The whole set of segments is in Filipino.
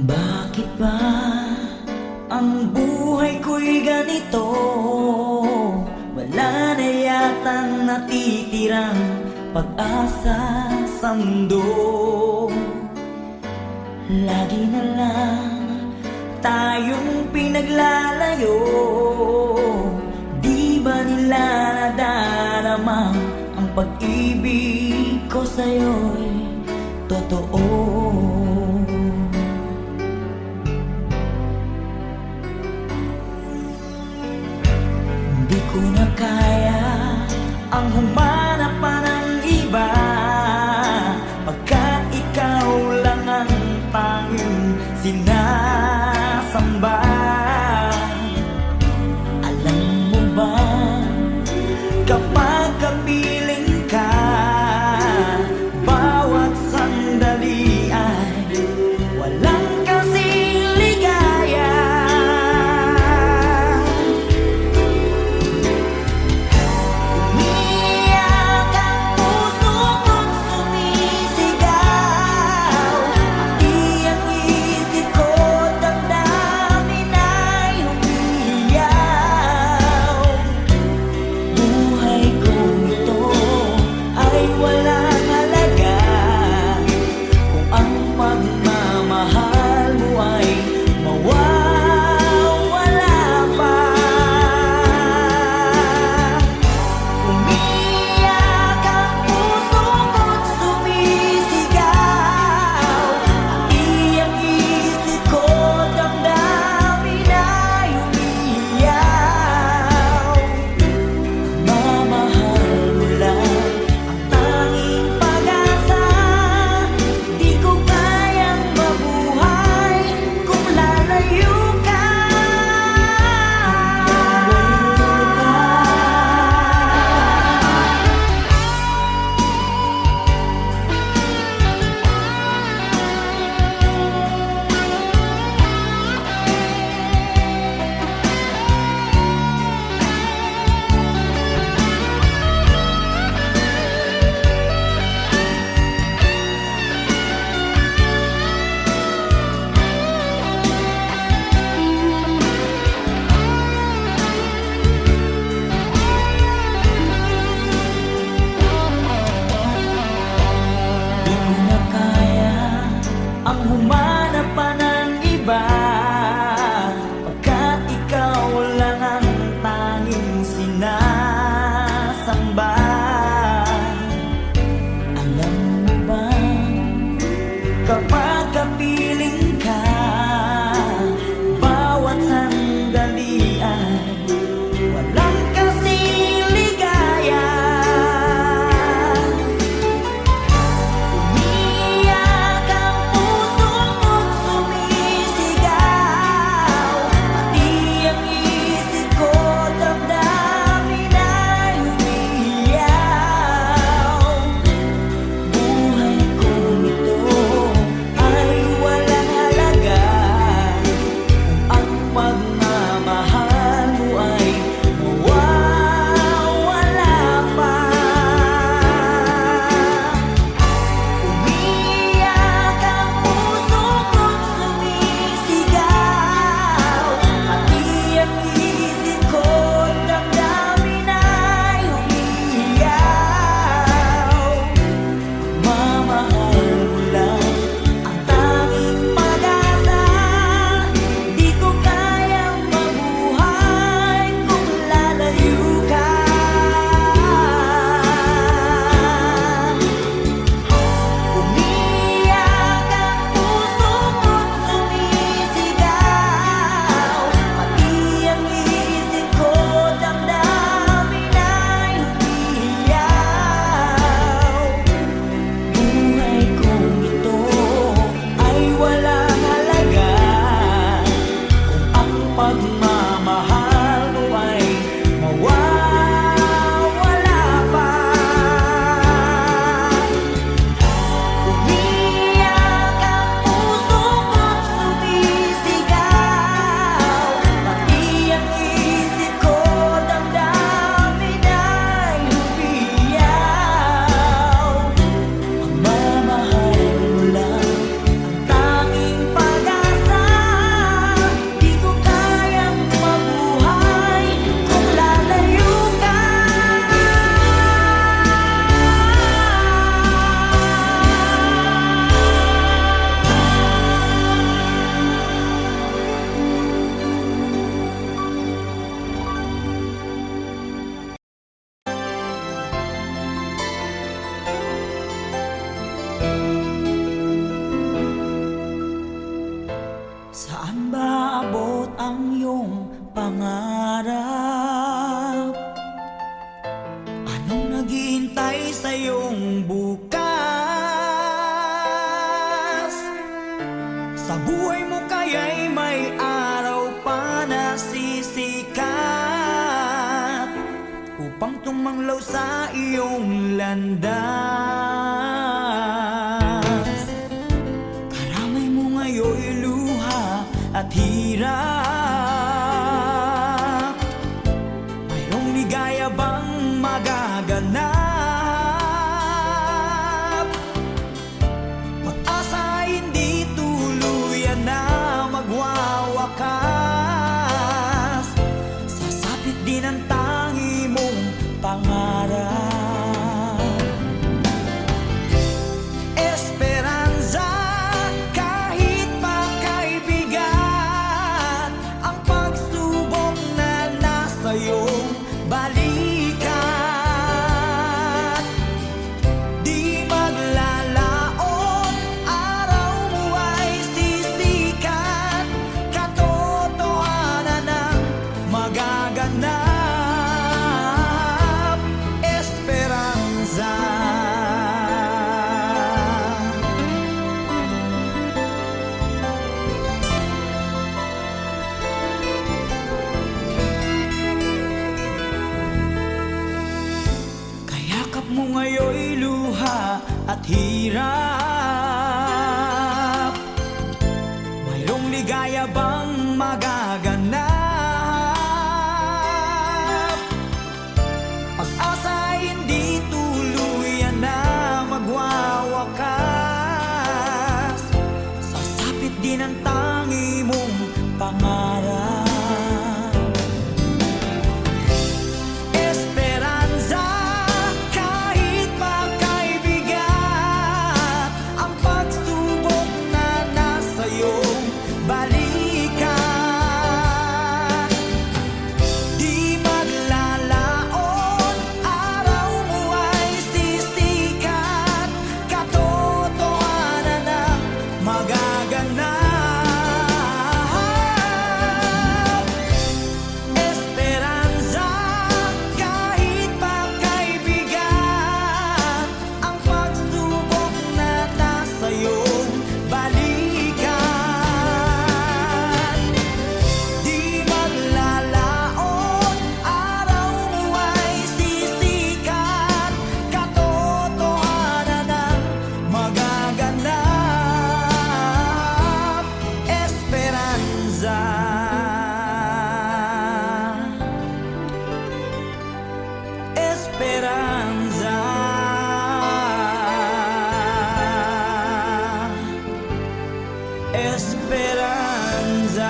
Bakit ba ang buhay ko'y ganito? Wala na yatang natitirang pag-asa sa mundo. Lagi na lang tayong pinaglalayo. Di ba nila nadarama ang pag-ibig ko sa'yo'y totoo? Di ko na kaya ang humanap pa ng iba, pagkat ikaw lang ang tanging sinasamba. Alam mo ba, kapag kapiling ka, bawat sandali ay walang kasing ligaya. Umiyak ang puso ko't sumisigaw, pati ang isip ko damdamin ay umiiyaw. Buhay kong ito ay walang halaga kung ang pagmamahal mo ay mawawala pa. Umiyak ang puso ko't sumisigaw, pati ang isip ko damdamin ay umiiyaw. Mamahal mo lang ang tanging pag-asa. Di ko kayang mabuhay kung lalayo ka. Di ko na kaya ang humanap pa ng iba, pagkat ikaw lang ang tanging sinasamba. Alam mo ba, kapag kapiling ka, bawat sandali ay walang kasing ligaya. Umiyak ang puso ko't sumisigaw, Saan ba abot ang iyong pangarap? Anong naghihintay sa iyong bukas? Sa buhay mo kaya'y may araw pa na sisikat upang tumanglaw sa iyong landas. Karamay mo ngayon'y luha at hirap. Mayroong ligaya bang magaganap? Pag-asa ay hindi tuluyan na magwawakas. Sasapit din ang tangi mong pangarap. Esperanza, kahit pa kaibigan, ang pagsubok na nasa iyong balikat. Di maglalaon, araw mo ay sisikat. Katotohanan ang magaganap. Esperanza. Kayakap mo ngayon'y luha at hirap. Mayroong ligaya bang magaganap? Pag-asa ay hindi tuluyan na magwawakas. Sasapit din ang tangi mong pangarap. Esperanza, kahit pa kaibigan, ang pagsubok na nasa iyong balikat. Di maglalaon, araw mo ay sisikat. Katotohanan ang magaganap. Esperanza, kahit pa kaibigan, ang pagsubok na nasa iyong balikat. Di maglalaon, araw mo ay sisikat. Katotohanan ang magaganap. Esperanza. Esperanza. Esperanza.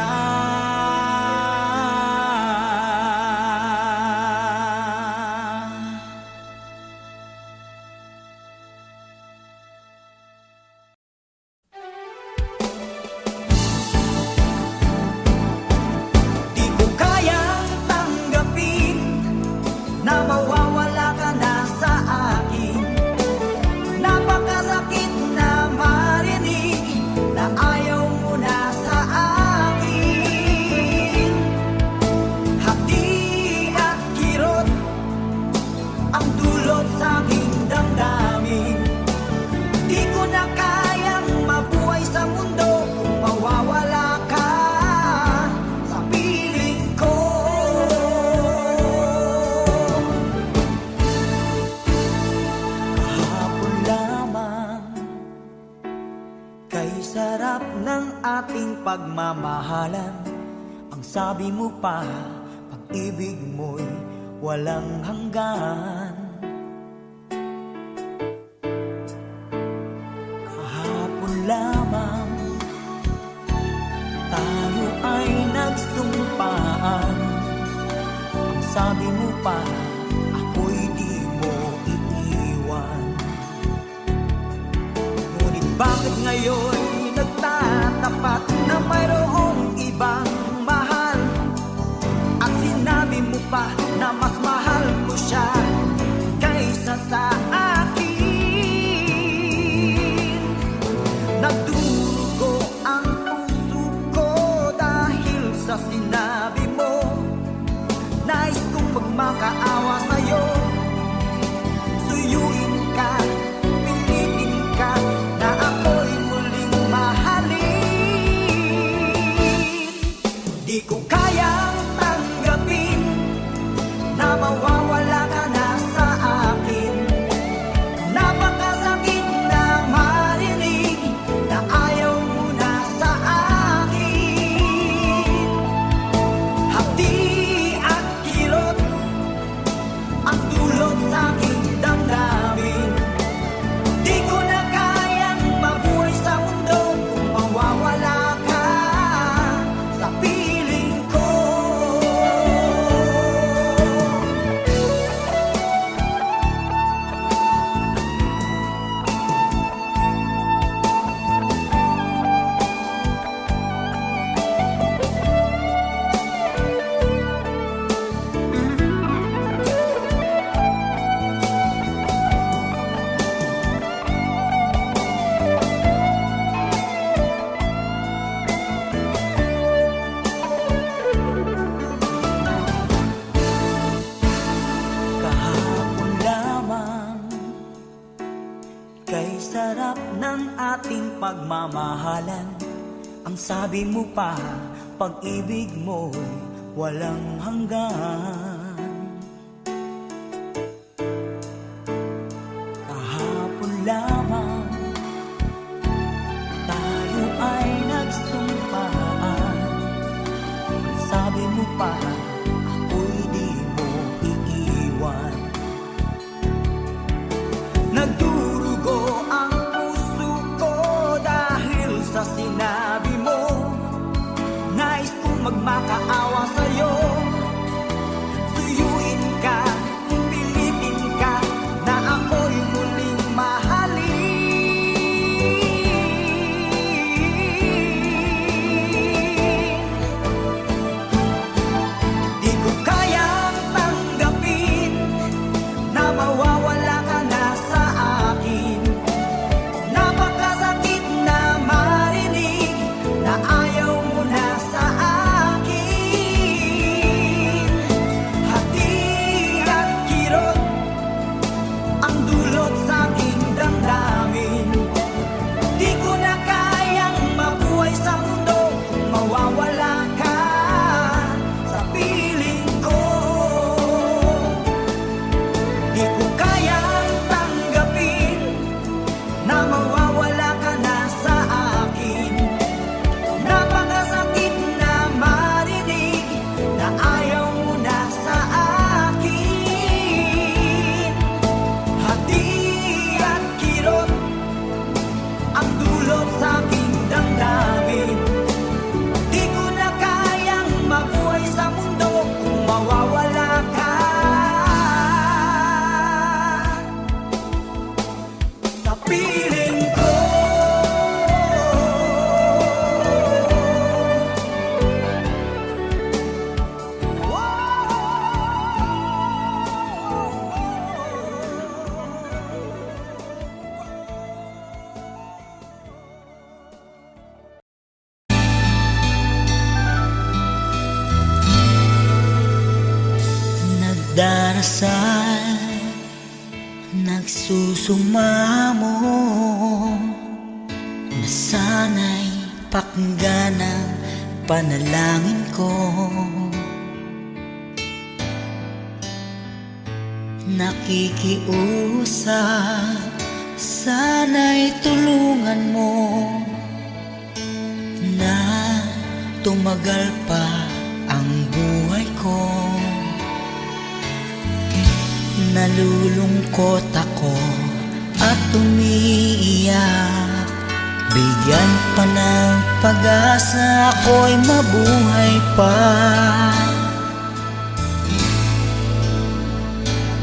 Di ko kayang tanggapin na mawawala ka na sa akin. Napakasakit na marinig na ayaw mo na sa akin. Hati at kirot ang dulot sa aking damdamin. Di ko na kayang mabuhay sa mundo kung mawawala ka sa piling ko. Kahapon lamang, kay sarap ng ating pagmamahalan. Ang sabi mo pa, pag-ibig mo'y walang hanggan. Kahapon lamang, tayo ay nagsumpaan. Ang sabi mo pa, ako'y di mo iiwan. Ngunit bakit ngayon nagtatapat na mayroong ibang mahal? At sinabi mo pa na mas mahal ko siya kaysa sa akin. Nagdurugo ang puso ko magmamahalan. Ang sabi mo pa, pag-ibig mo'y walang hanggan. Kahapon lamang tayo ay nagsumpaan. Ang sabi mo pa, ako'y di mo iiwan. Nagdurugo ang puso ko dahil sa sinabi mo. Nais kong magmakaawa sa'yo. Suyuin ka, pilitin ka, na ako'y muling mahalin. Di ko kayang tanggapin na mawawala ka na sa akin. Napakasakit na marinig na ayaw mo na sa akin. Hati at kirot ang dulot sa aking damdamin. Di ko na kayang mabuhay sa mundo kung mawawala ka sa piling ko. Di ko kayang tanggapin na mawawala ka na sa akin. Napakasakit na marinig na ayaw mo na sa akin. Hati at kirot ang dulot sa aking damdamin. Di ko na kayang mabuhay sa mundo kung mawawala ka sa piling ko. Nagdarasal, nagsusumamo, na sana'y pakinggan ang panalangin ko. Nakikiusap, sana'y tulungan mo na tumagal pa ang buhay ko. Nalulungkot ako at umiiyak. Bigyan pa ng pag-asa, ako'y mabuhay pa.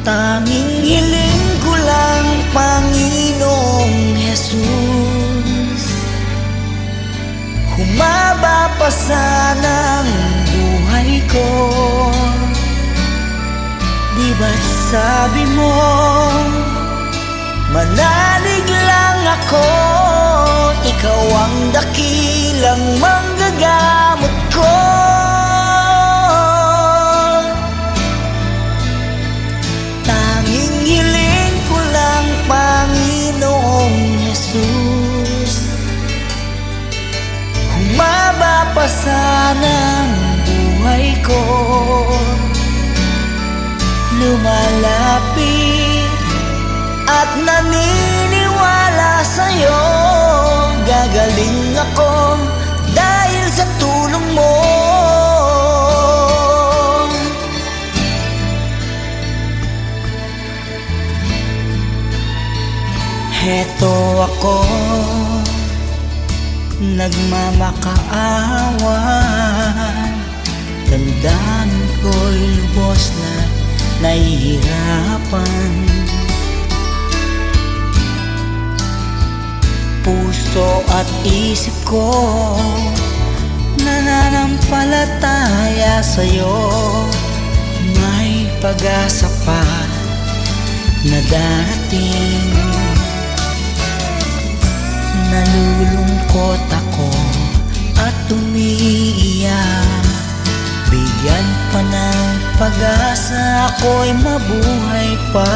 Tanging hiling ko lang, Panginoong Jesus, humaba pa sana ang buhay ko. Di ba't sabi mo, manalig lang ako, ikaw ang dakilang manggagamot ko. Tanging hiling ko lang, Panginoong Jesus, humaba pa sana ang buhay ko. Lumalapit at naniniwala sa'yo, gagaling ako dahil sa tulong mo. Heto ako, nagmamakaawa, damdamin ko'y lubos na nahihirapan. Puso at isip ko nananampalataya sa'yo. May pag-asa pa na darating. Nalulungkot ako at umiiyak. Bigyan pa ng pag-asa, ako'y mabuhay pa.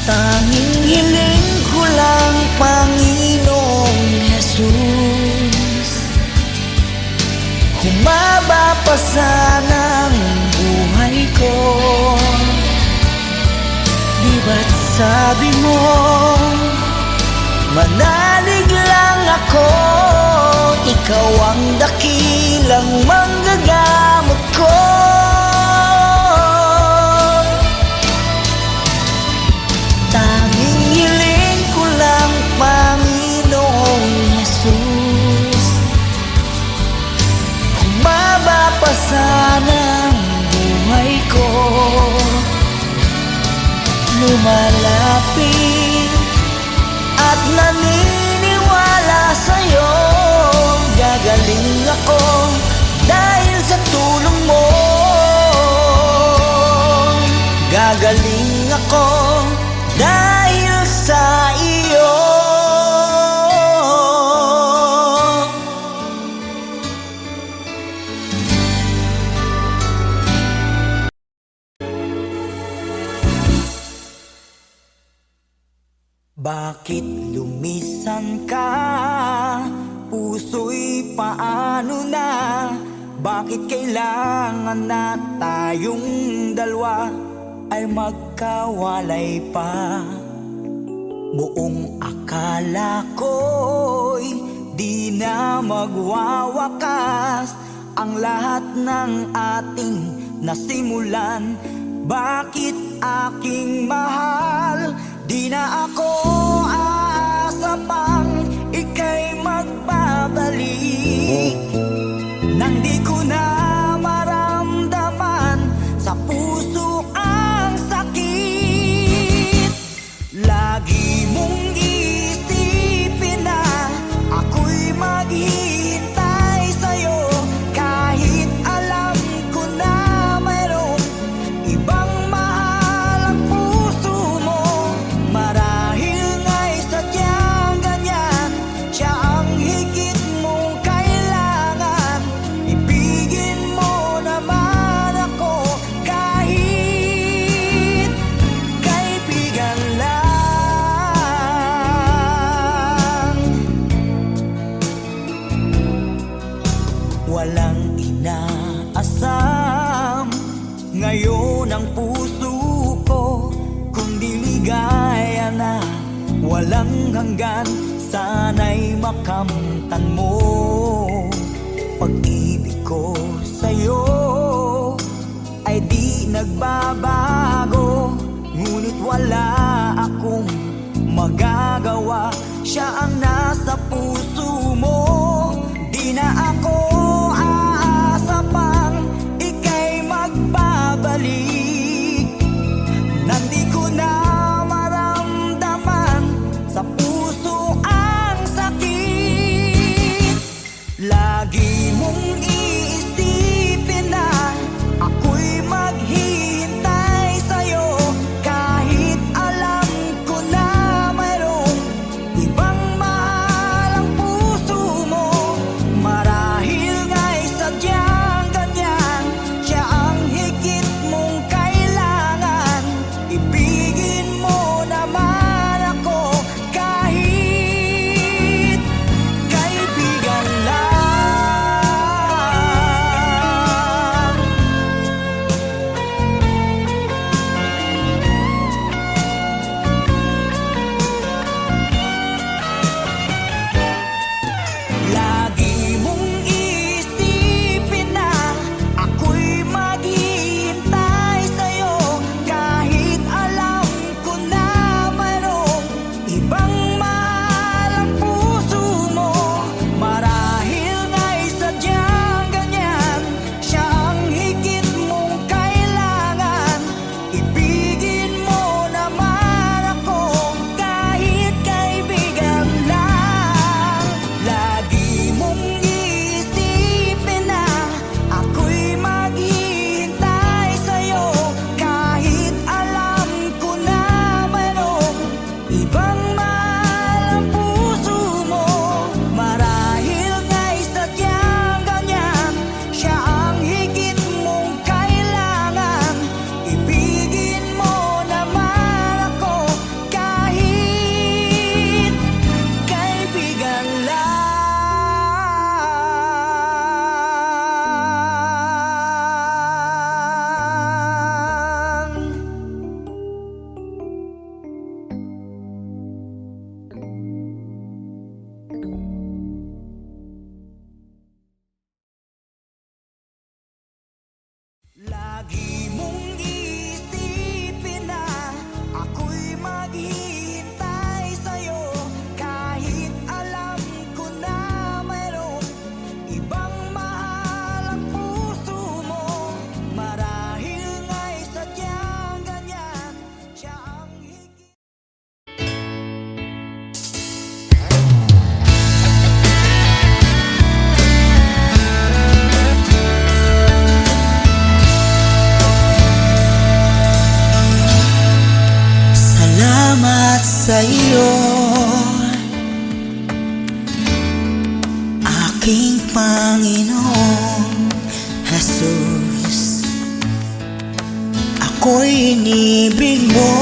Tanging hiling ko lang, Panginoong Jesus, humaba pa sana ang buhay ko. Di ba't sabi mo, manalig lang ako, ikaw ang dakilang manggagamot ko. Tanging hiling ko lang, Panginoong Jesus, humaba pa sana ang buhay ko. Lumalapit at naniniwala sa'yo, gagaling ako dahil sa tulong mo. Gagaling ako dahil sa iyo. Bakit lumisan ka? Puso'y paano na? Bakit kailangan na tayong dalawa ay magkawalay pa? Buong akala ko'y di na magwawakas ang lahat ng ating nasimulan. Bakit aking mahal, di na ako aasa pang ika'y magbabalik, nang di ko na maramdaman sa puso ang sakit. Lagi mong isipin na ako'y maghihintay sa'yo, kahit alam ko na mayroong ibang mahal ang puso mo. Marahil nga'y sadyang ganyan, siya ang higit mong kailangan. Ibigin mo naman ako kahit kaibigan lang. Walang inaasam ngayon ang puso ko, kundi ligaya na walang hanggan. Sana'y makamtan mo pag-ibig ko sa'yo ay di nagbabago, ngunit wala akong magagawa. Siya ang nasa puso mo, di na ako aasa pang ika'y magbabalik, nandi ko na maramdaman sa puso ang sakit. Lagi mong iisipin na ako'y maghihintay sa'yo, kahit alam ko na mayroong Aking Panginoong Jesus, ako'y inibig mo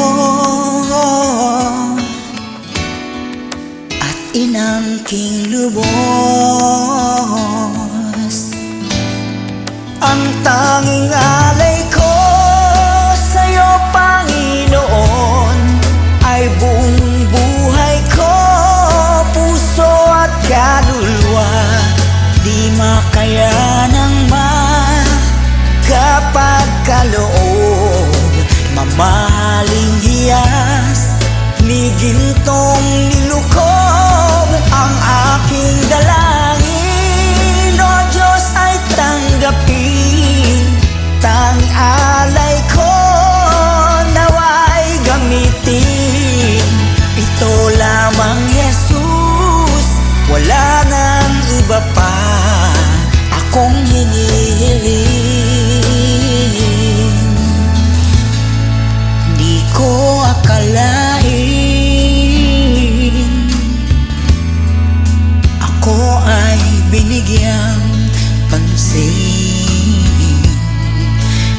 at inangking lubos. Ang tanging alay ko sa'yo, Panginoon, ay buong buhay ko, puso at kaluluwa. Di makayanang makapagkaloob, mamahaling hiyas, ni gintong nilukob. Ang aking dalangin, O Diyos, ay tanggapin. Tanging alay ko nawa'y gamitin. Ito lamang, Jesus, wala nang iba pa akong hinihiling. Di ko akalain ako ay binigyang pansin.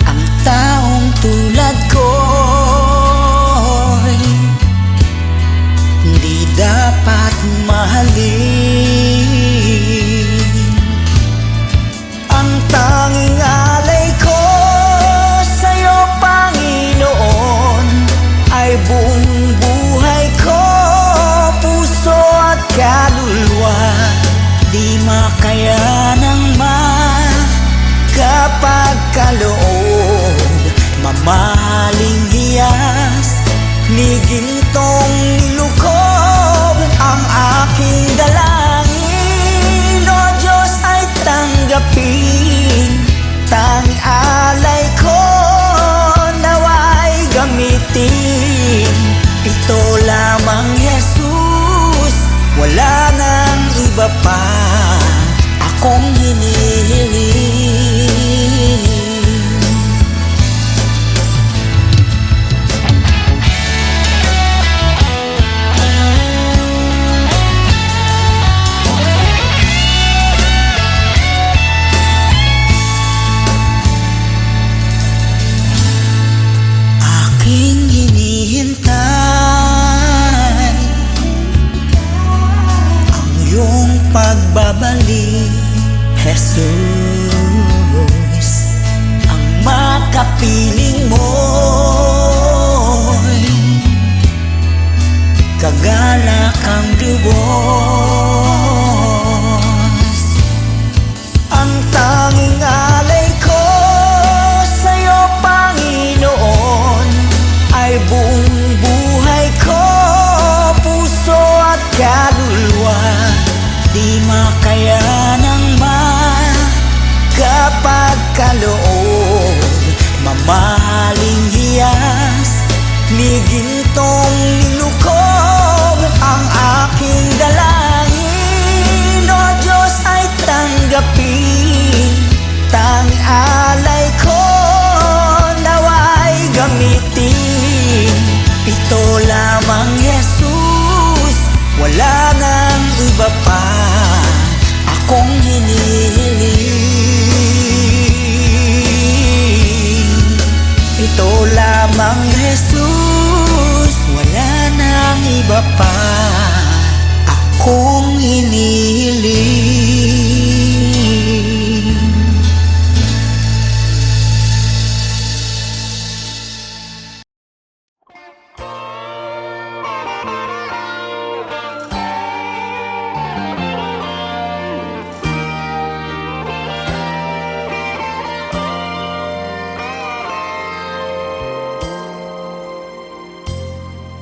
Ang taong tulad ko'y di dapat mahalin. Ang tanging alay ko sa'yo, Panginoon, ay buong buhay ko, puso at kaluluwa. Di makayanang makapagkaloob, mamahaling hiyas, ni gintong nilukob. Ang aking dalangin, O Diyos, ay tanggapin. Tanging alay ko nawa'y gamitin. Ito lamang, Jesus, wala nang iba pa akong hinihiling. Aking hinihintay ang iyong pagbabalik, Jesus. Ang makapiling mo'y kagalakang lubos. Ang tanging alay ko sa'yo, Panginoon, ay buong buhay ko, puso at kaluluwa. Di makayanang makapagkaloob, mamahaling hiyas, ni gintong nilukob. Ang aking dalangin, O Diyos, ay tanggapin. Tanging alay ko nawa'y gamitin. Ito lamang, Jesus, wala nang iba pa akong hinihiling. Ito lamang, Jesus, wala nang iba pa akong hinihiling.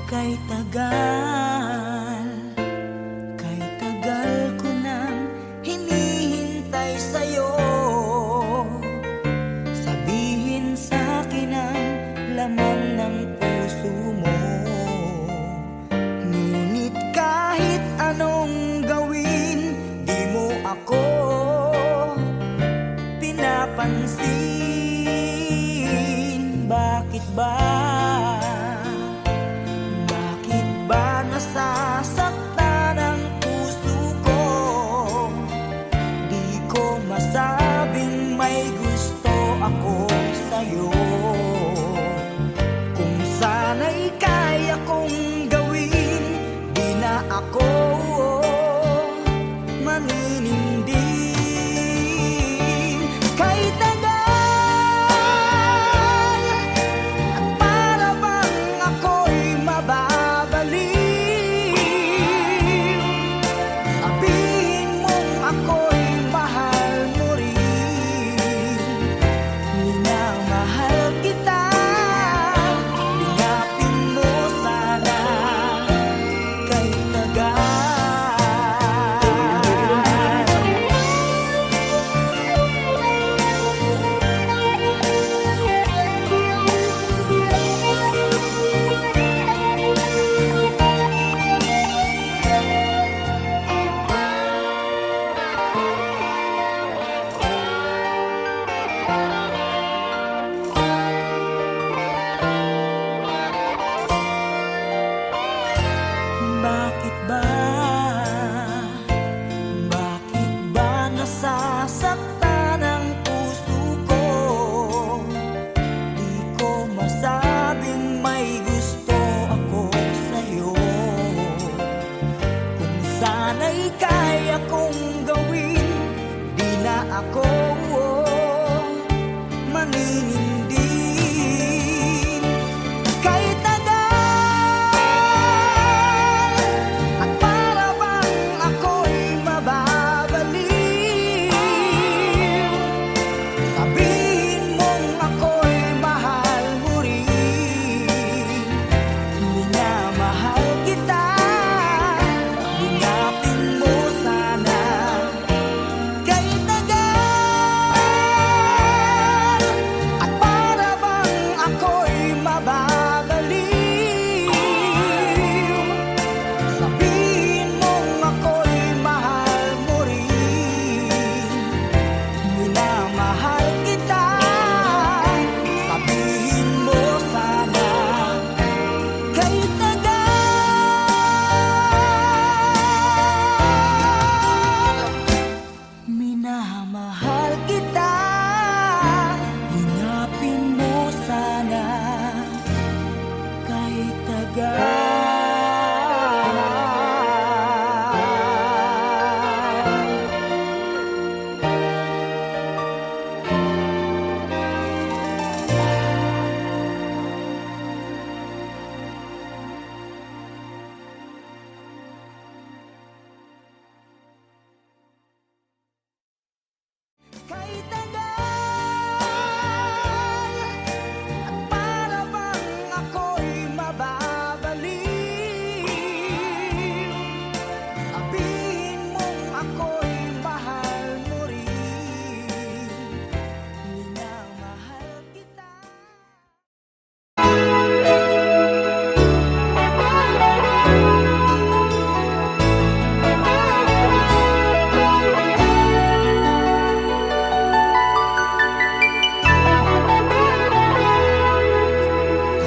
Kay tagal ay kaya kong gawin. Di na ako maninindin. Kahit tagal at para bang ako'y mababaliw, sabihin mong ako'y mahal mo rin. Minamahal kita, linapin mo sana. Kahit tagal at para bang ako'y mababaliw, sabihin mong ako'y mahal mo rin. Minamahal kita, sabihin mo sana. Kahit tagal, minamahal kita, linapin mo sana. Kahit tagal. Kahit tagal at para bang ako'y mababaliw, sabihin mong ako'y mahal mo rin. Minamahal kita.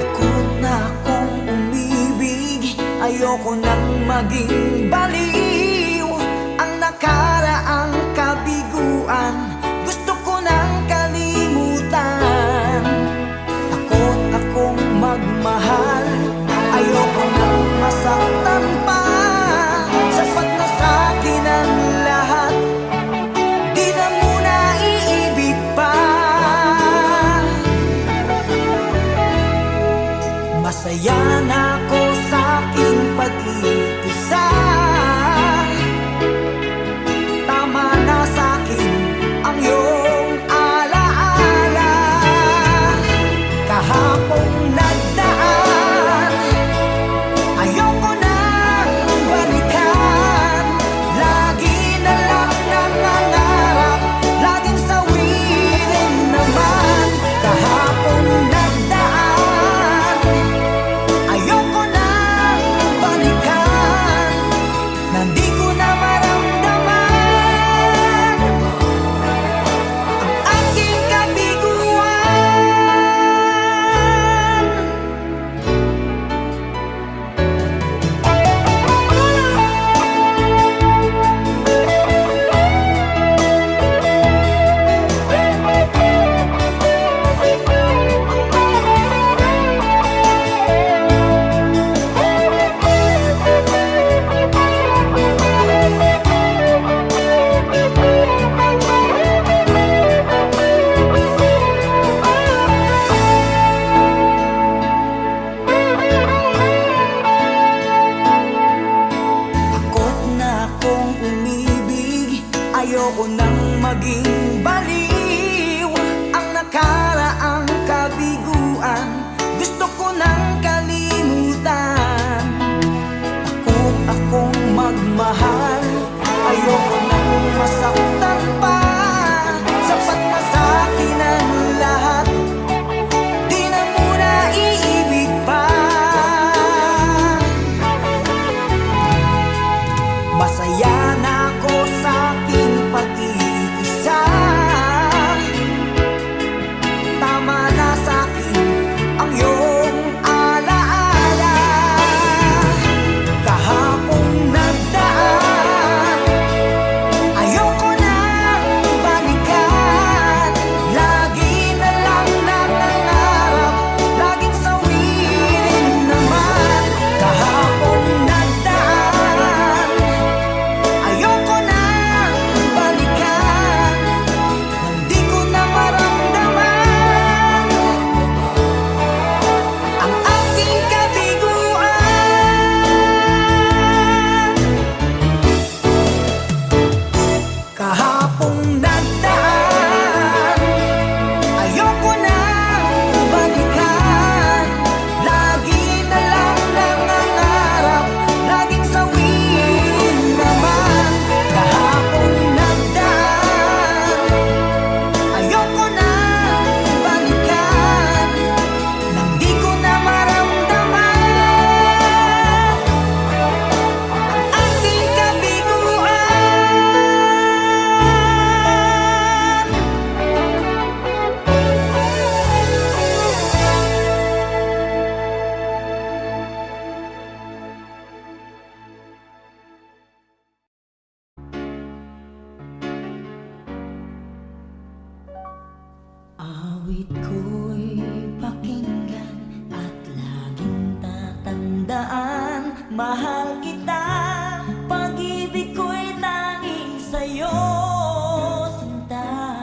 Takot na akong umibig, ayoko nang maging baliw. Ang nakaraang kabiguan, gusto ko nang kalimutan. Takot akong magmahal, ayoko nang masaktan pa. Sapat na sa'kin ang lahat, di na muna iibig pa. Masaya na ako sa aking pag-iisa. Tama na sa'kin ang iyong alaala. Kahapong nagdaan, ayoko nang balikan. Lagi na lang nangangarap, laging sawirin naman. Kahapong nagdaan, ayoko nang balikan. Nandi ko na maramdaman ang aking kabiguan. Takot na akong umibig, ayoko nang maging baliw. Ang nakaraang kabiguan, gusto ko nang kalimutan. Takot akong magmahal, ayoko nang masaktan pa. Sapat na sa'kin ang lahat, di na muna iibig pa. Masaya na ako sa aking pag-iisa. Awit ko'y pakinggan at laging tatandaan. Mahal kita, pag-ibig ko'y tanging sa'yo, sinta.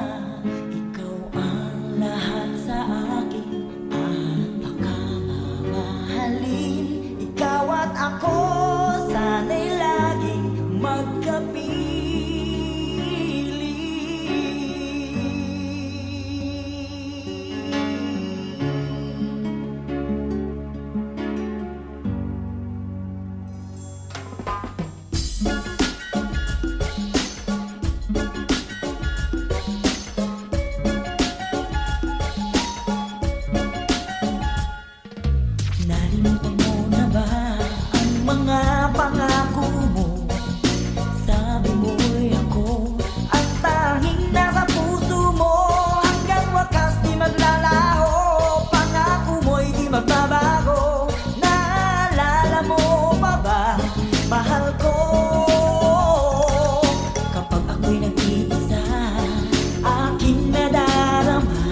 Ikaw ang lahat sa akin at pagkamamahalin. Ikaw at ako, sana'y laging magkapili. Nalimutan mo na ba ang mga pangako mo? Sabi mo'y ako ang tanging nasa puso mo. Hanggang wakas di maglalaho, pangako mo'y di magbabago. Naalala mo pa ba, mahal ko? Kapag ako'y nag-iisa, aking nadarama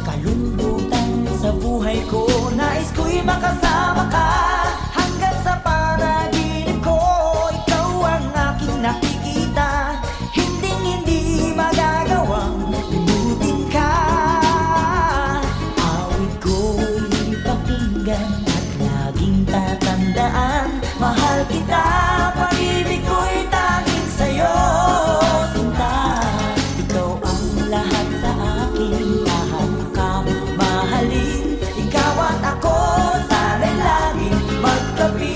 kalungkutan sa buhay ko. Nais ko'y makasama ka hanggang sa panaginip ko. Ikaw ang aking nakikita, hinding-hindi magagawang limutin ka. Awit ko'y pakinggan at laging tatandaan. Mahal kita, pag-ibig ko'y tanging sa'yo, sinta. Ikaw ang lahat sa akin, lahat pagkamamahalin. Ikaw at ako, sana'y laging magkapili.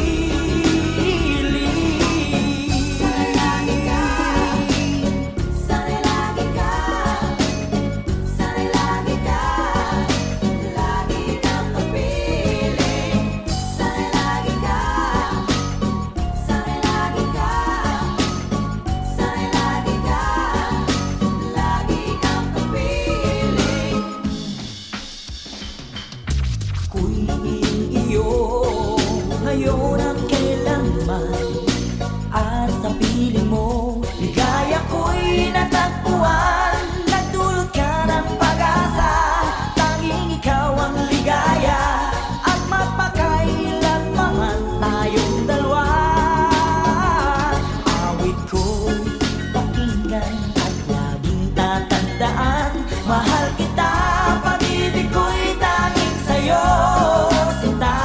Sana'y lagi ka, sana'y lagi ka, sana'y lagi ka, lagi kang kapiling. Sana'y lagi ka, sana'y lagi ka, sana'y lagi ka, lagi kang kapiling. Ako'y iyo ngayon at kailanman, at sa piling mo ligaya ko'y natagpuan. Nagdulot ka ng pag-asa, tanging ikaw ang ligaya, at mapakailanman tayong dalawa. Awit ko'y pakinggan at laging tatandaan. Mahal kita, pag-ibig ko'y tanging sa'yo, sinta.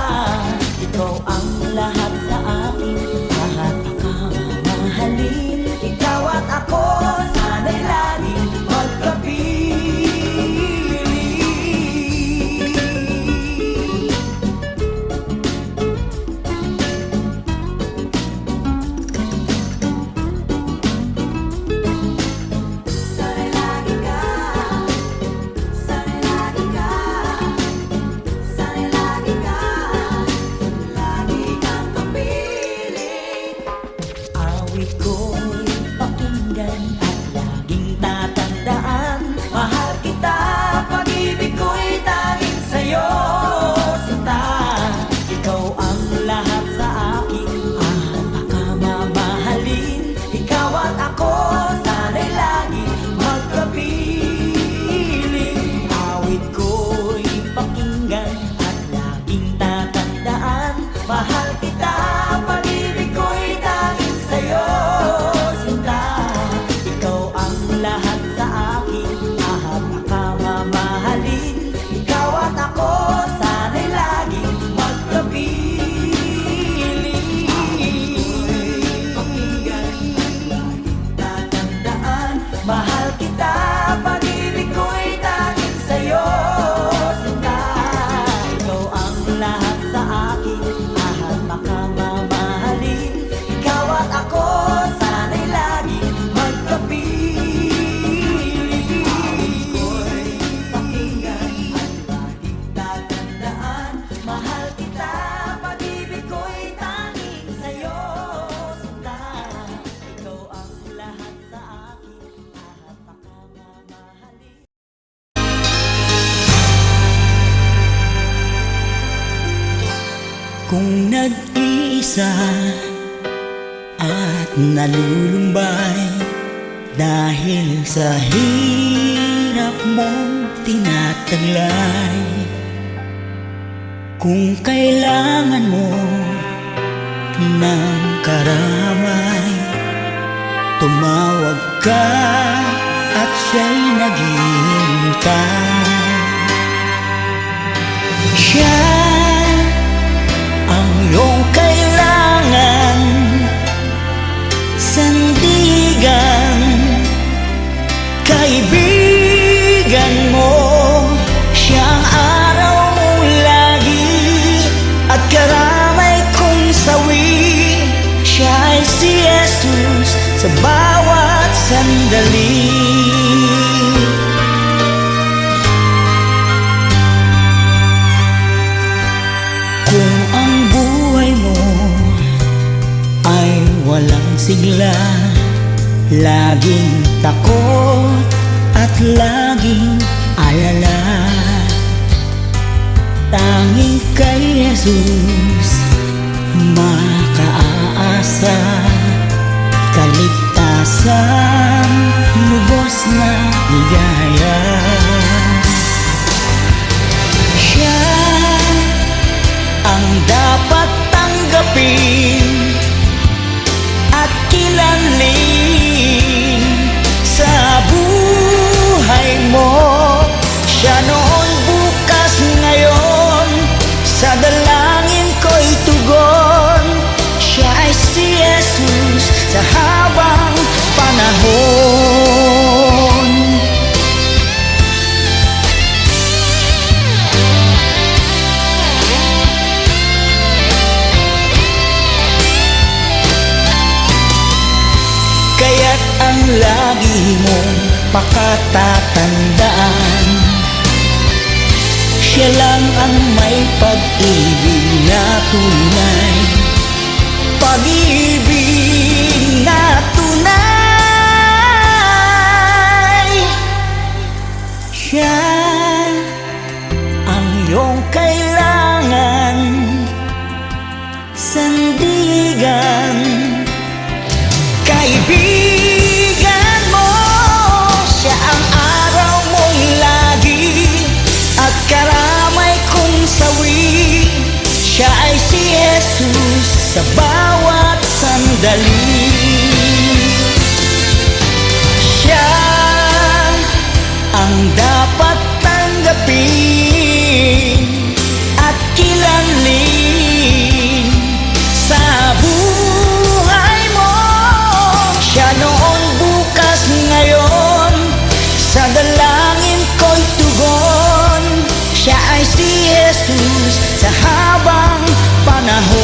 Ikaw ang lahat sa akin, lahat pagkamamahalin. Ikaw at ako, sana'y laging magkapili. Sana'y lagi ka, sana'y lagi ka, sana'y lagi ka, lagi kang kapiling. Awit ko'y pakinggan at laging tatandaan. Mahal kita, pag-ibig ko'y tanging sa'yo, sinta. Ikaw ang lahat sa akin at pagkamamahalin. Ikaw at ako, sana'y laging magkapiling. Awit ko'y pakinggan at laging tatandaan. Mahal kita, pag-ibig ko'y tanging sa'yo, sinta. Ikaw ang lahat sa akin at pagkamamahalin. Ikaw at ako, sana'y laging magkapiling. Pakinggan at laging tatandaan. Mahal kita, pag-ibig ko'y tanging sa'yo, sinta. Ikaw ang lahat sa akin at pagkamamahalin. Ikaw at ako, sana'y laging magkapiling. Ko'y pakinggan at laging tatandaan. Mahal kita, pag-ibig ko'y tanging sa'yo, sinta. Ikaw ang lahat sa akin at pagkamamahalin. Kung nag-iisa at nalulumbay dahil sa hirap mong tinataglay. Kung kailangan mo ng karamay, tumawag ka at siya'y naghihintay. Siya ang iyong kailangan, sandigan, kaibigan mo. Siya ang araw mong lagi at karamay kong sawi. Siya ay si Jesus sa bawat sandali. Kung ang buhay mo ay walang sigla, laging takot at laging alala, tanging kay Jesus makaaasa, kaligtasan, lubos na ligaya. Siya ang dapat tanggapin at kilanlin sa buhay mo. Siya noon, bukas, ngayon, sa dalangin ko'y tugon. Siya ay si Jesus sa habang panahon. Kaya't ang lagi mong pakatatandaan, siya lang ang may pag-ibig na tunay, pag-ibig na tunay. Siya ang iyong kailangan, sandigan, kaibigan mo. Siya ang araw mong lagi at karamay kong sawi. Siya ay si Jesus sa bawat sandali. Siya ang dapat tanggapin at kilanlin sa buhay mo. Siya noon, bukas, ngayon, sa dalangin ko'y tugon. Siya ay si Jesus sa habang panahon.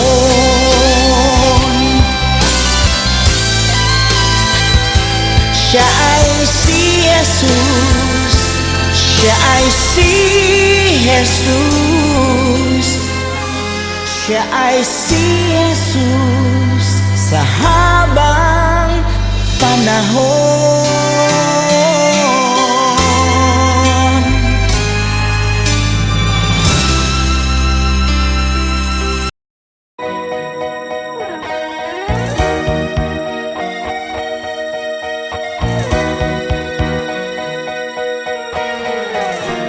Siya ay si Jesus, siya ay si Jesus, siya ay si Jesus sa habang panahon.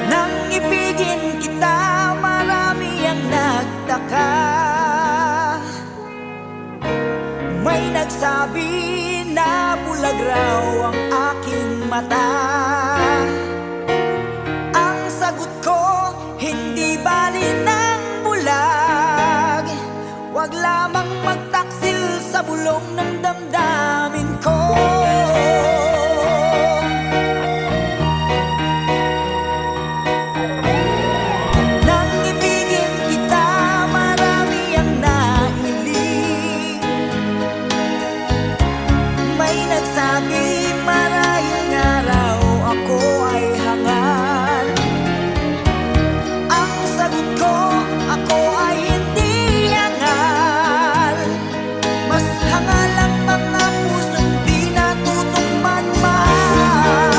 Nang ibigin kita, marami ang nagtaka. May nagsabi na bulag raw ang aking mata. Ang sagot ko, hindi bali ng bulag. Wag lamang magtaksil sa bulong ng damdamin ko. Nang ibigin kita, marami ang nahiling. May nagsabi, marahil araw ako ay hangal. Ang sagot ko, ako ay hindi hangal. Mas hangal ang mga pusong di natutong magmahal.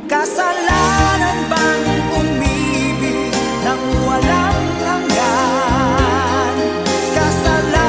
Kasalanan bang umibig nang walang hanggan? Kasalanan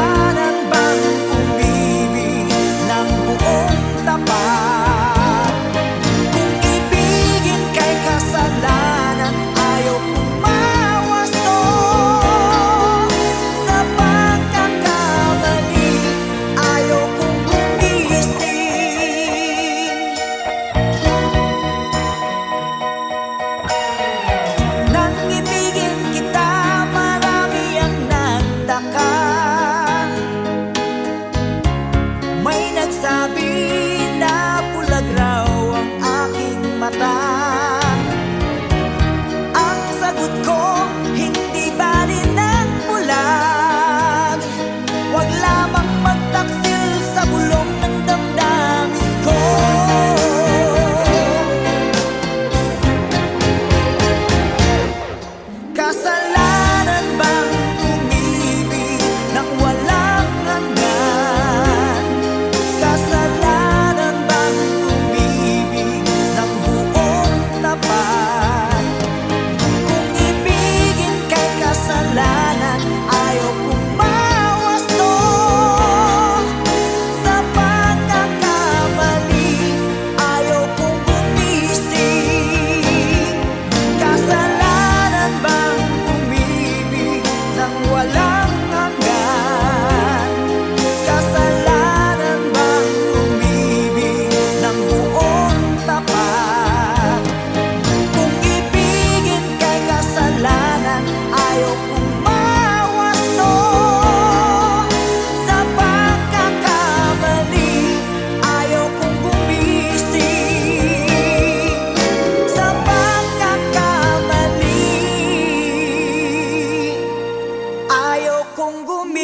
Di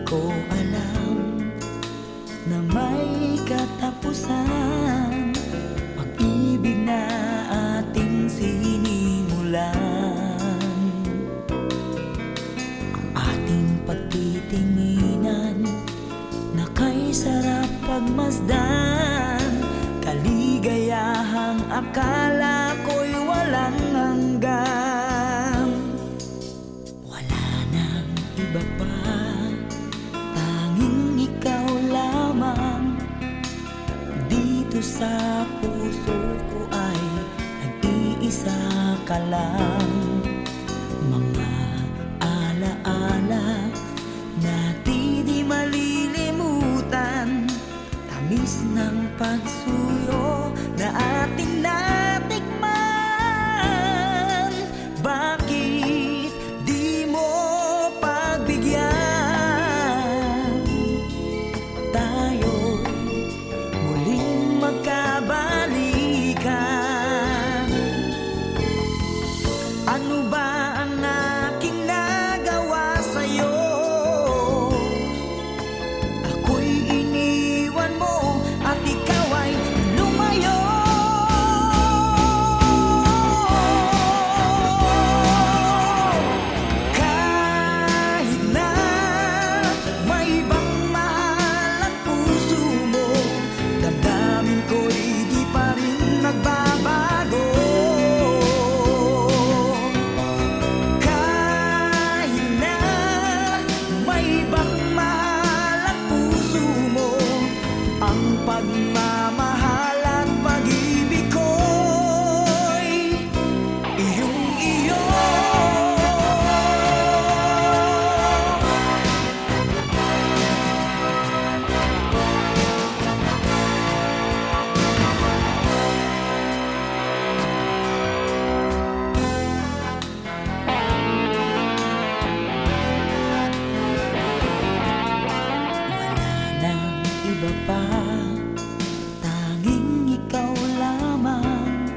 ko alam na may katapusan, pag-ibig na ating sinimulan. Ang ating pagtitinginan na kay sarap pagmasdan, kaligayahang akala ko'y walang hanggan. Wala nang iba pa, tanging ikaw lamang. Dito sa puso ko ay nag-iisa ka lang. Mga alaala na di malilimutan, tamis ng pagsuyo na ating natikman. Bakit di mo pagbigyan? Tayo'y muling magkabalikan. Ano ba ang aking nagawa sa'yo? Ako'y iniwan mo at ikaw ay lumayo. Kahit na may ibang mahal ang puso mo, damdamin ko'y di pa rin nagbabago. Kahit na may ibang mahal ang puso mo, ang pagmamahal at pag-ibig ko'y iyong-iyo. Wala nang iba pa, tanging ikaw lamang.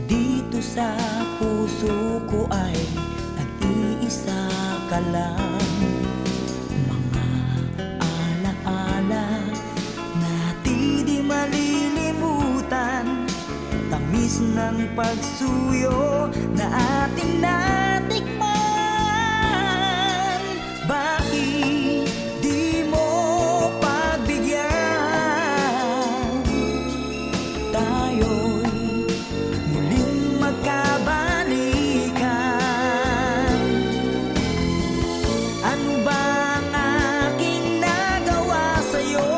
Dito sa puso ko ay nag-iisa ka lang. Mga alaala na di malilimutan, tamis ng pagsuyo na ating natikman. Bakit di mo pagbigyan? Tayo'y muling magkabalikan. Ano ba ang aking nagawa sa'yo?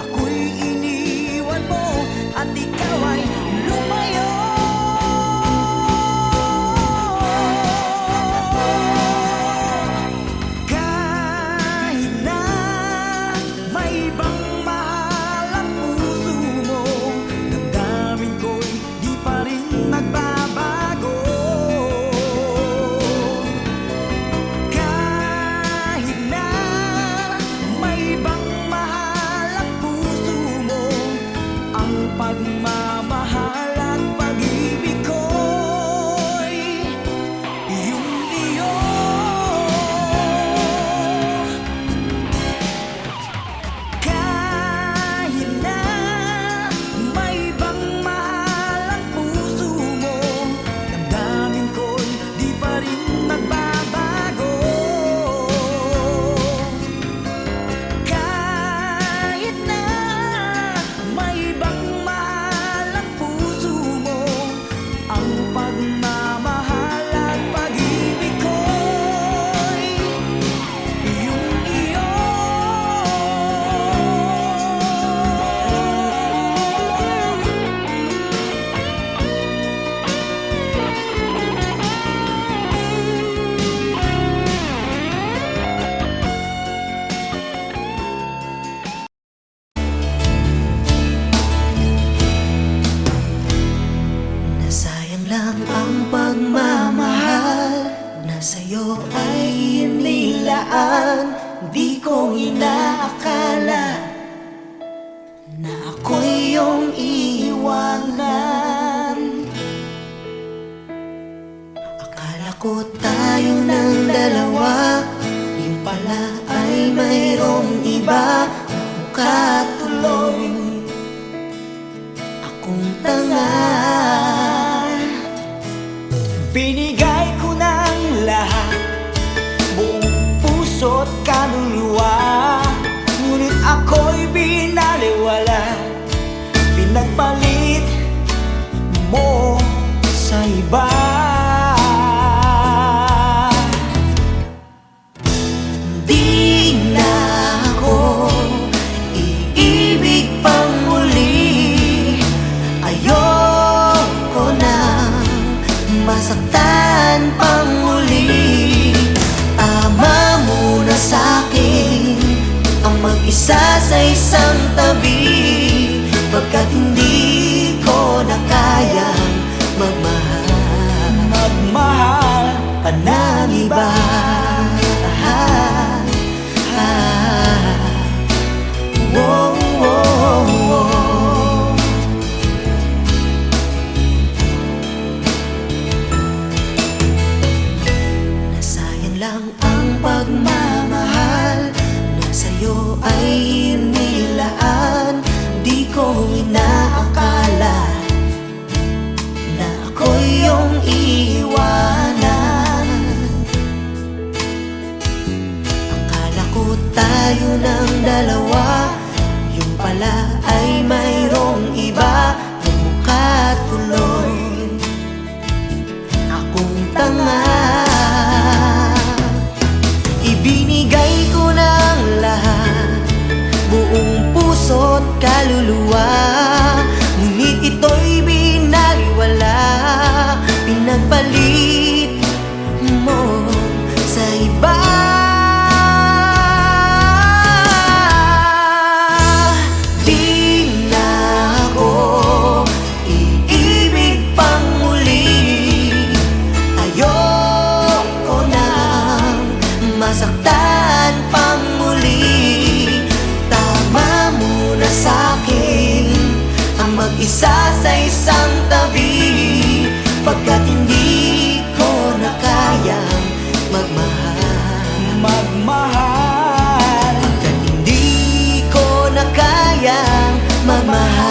Ako'y iniwan mo at ikaw ay lumayo. naman, di ko inaakala na ako'y iyong iiwanan. Akala ko tayo ng dalawa, yung pala ay mayroong iba. Mukha tuloy akong tanga. Binigay ko ng lahat, buong puso't kaluluwa, ngunit ako'y binaliwala. Pinagpalit mo sa iba. Di na ako iibig pang muli. Ayoko na masaktan pang muli. Tama muna sa'kin ang mag-isa sa isang tabi, pagkat hindi ko na kayang magmahal pa ng iba. Whoa, whoa, whoa. Nasayang lang ang pagmamahal na sa'yo ay inilaan. Di ko inaakala na ako'y iyong iiwanan. Akala ko tayo ng dalawa, yung pala ay mayroong iba. Mukha tuloy akong tanga. Ibinigay ko ng lahat, buong puso't kaluluwa, ngunit ito'y binaliwala. Pinagpalit mo sa iba. Di na ako iibig pang muli. Ayoko nang masaktan pang muli. Tama muna sa'kin ang mag-isa sa isang tabi, pagkat hindi ko na kayang magmahal. Pagkat hindi ko na kayang magmahal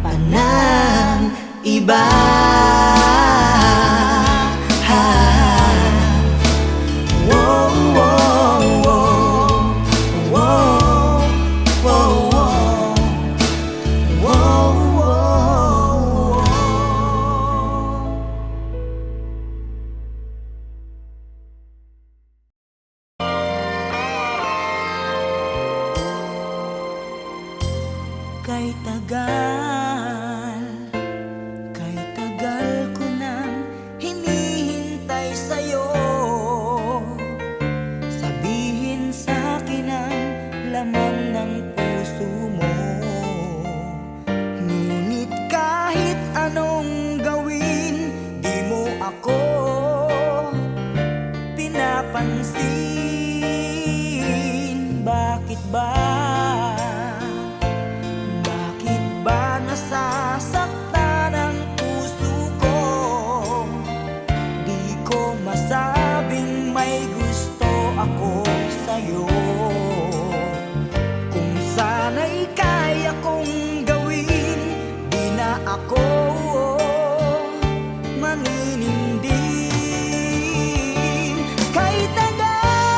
pa ng iba. Whoa, whoa, whoa. Whoa, whoa, whoa. Whoa, whoa, whoa. Kay tagal ko nang hinihintay sa'yo. Sabihin sa'kin ang laman ng puso mo. Ngunit kahit anong gawin, di mo ako pinapansin. Bakit ba? Bakit ba nasasaktan ang puso ko? Di ko masabing may gusto ako sa'yo. Kung sana'y kaya kong gawin, di na ako maninindig. Kay tagal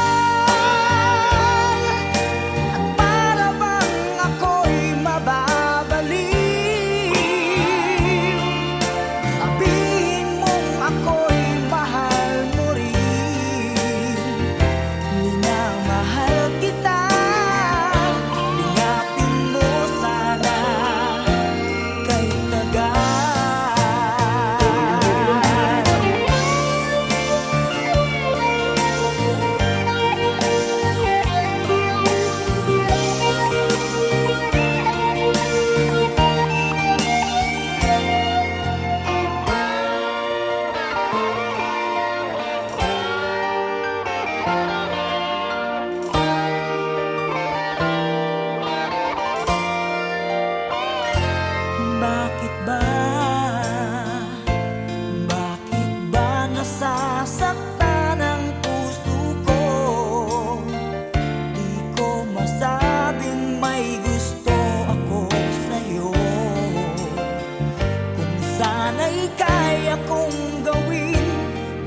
sana'y kaya kong gawin.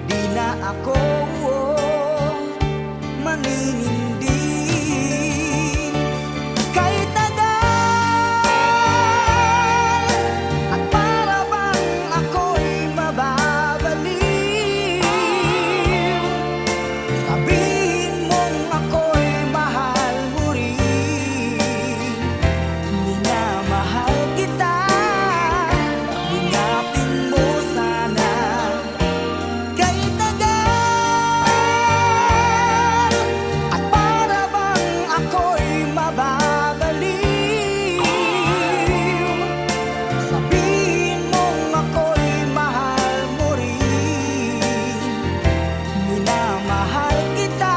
Di na ako manininding. Kahit tagal at para bang ako'y mababaliw, sabihin mong ako'y mahal mo rin. Minamahal kita, ingapin mo sana. Kahit tagal at para bang ako'y mababaliw, sabihin mong ako'y mahal mo rin. Minamahal kita,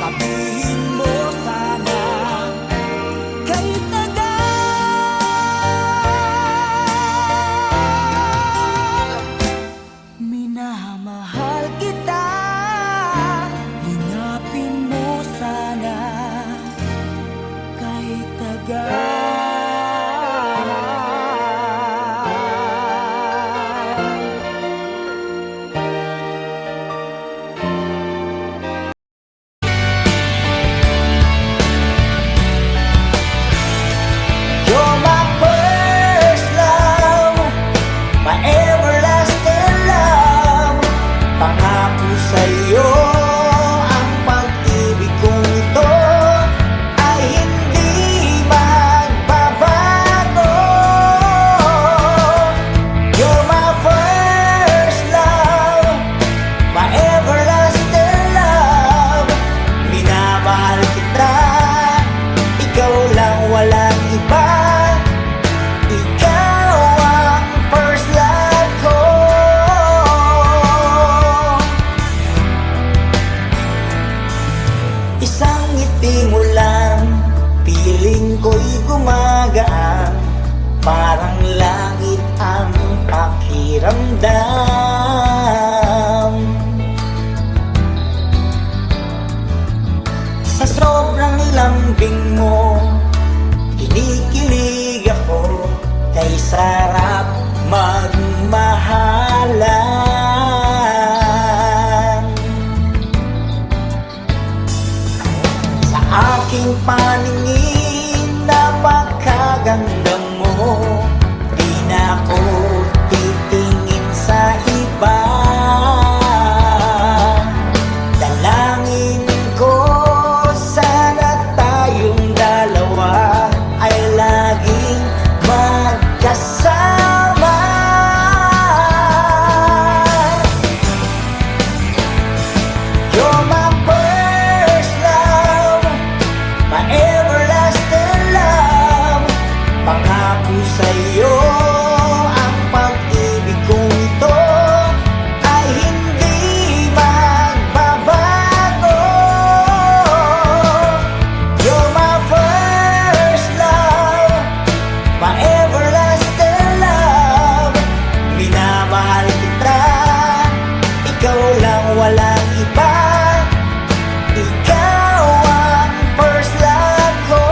sabihin mo sana. Kahit tagal, minamahal kita, ingapin mo sana. Kahit tagal. You're my first love, my everlasting love. Pangako sa'yo, ang pag-ibig kong ito ay hindi magbabago. You're my first love, my everlasting love. Minamahal kita, ikaw lang, walang iba. Ikaw ang first love ko. Isang ngiti mo lang, piling ko'y gumagaan. Parang langit ang pakiramdam. Sa sobrang lambing mo, kinikilig ako. Kay sarap magmahalan. Sa aking paningin, napakaganda mo. Di na ako titingin sa iba. Dalangin ko, sana tayong dalawa ay laging magkasama. You're my first love, my everlasting love. Pangako sa'yo, ang pag-ibig kong ito ay hindi magbabago. You're my first love, my everlasting love. Minamahal kita, ikaw lang, walang iba. Ikaw ang first love ko.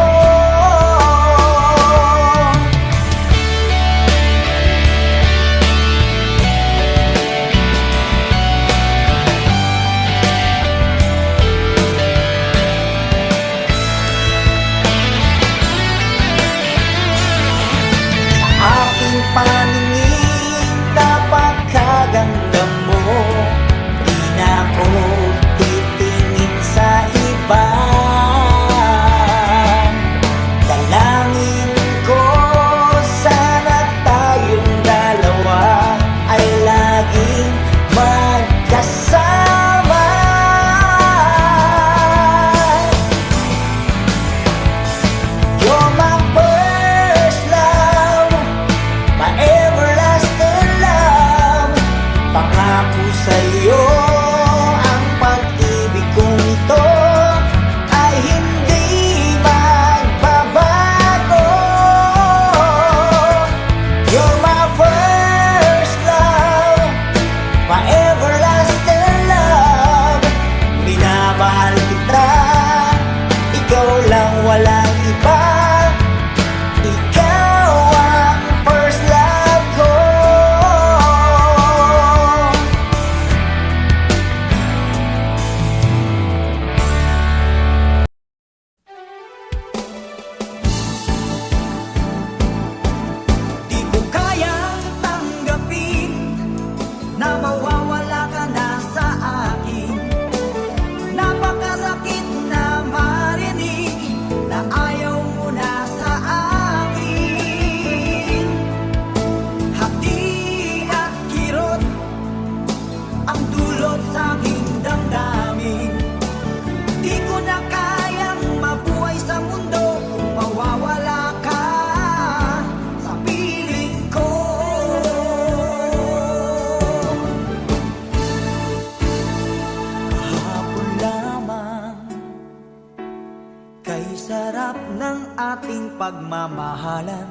pagmamahalan.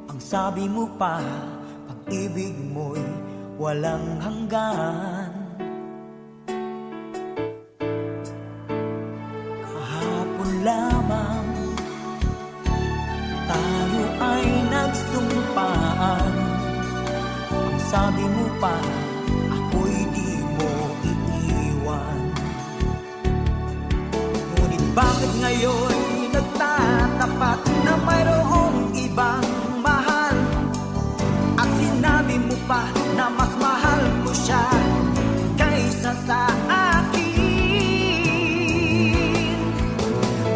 Ang sabi mo pa, pag-ibig mo'y walang hanggan. Kahapon lamang tayo ay nagsumpaan. Ang sabi mo pa, ako'y di mo iiwan. Ngunit bakit ngayon nagtatapat na mayroong ibang mahal? At sinabi mo pa na mas mahal mo siya kaysa sa akin.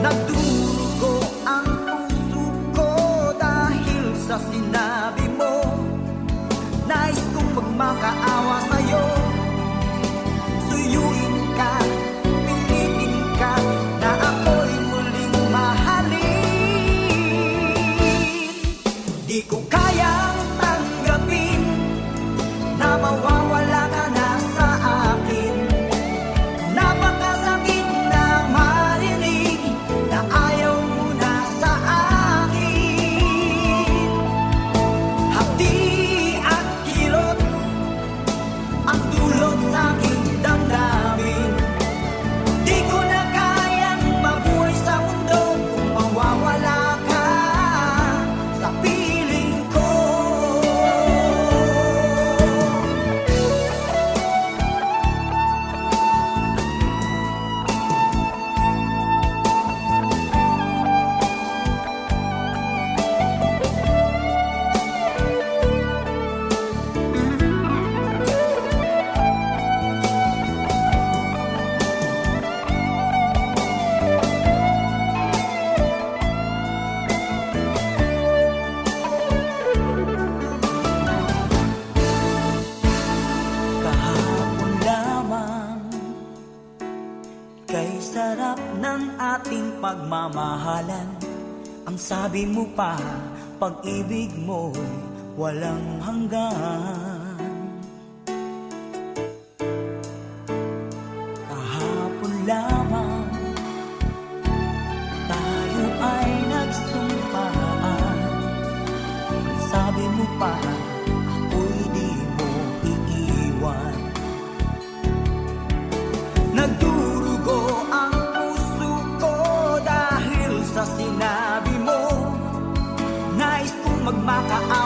Nagdurugo ang puso ko dahil sa sinabi mo. Nais kong magmakaawa sa'yo, suyuin ka, pilitin ka na ako'y muling mahalin. Di ko kayang tanggapin na mawawala ka na sa akin. Napakasakit na marinig na ayaw mo na sa akin. Hapdi at kirot ang dulot sa aking damdamin. Di ko na kayang mabuhay sa mundo kung mawawala ka sa piling ko. Kahapon lamang, kay sarap ng ating pagmamahalan. Ang sabi mo pa, pag-ibig mo'y walang hanggan. Kahapon lamang tayo ay nagsumpaan. Ang sabi mo pa, ako'y di mo iiwan. Nagdurugo ang puso ko dahil sa sinabi mo. Nais kong magmakaawa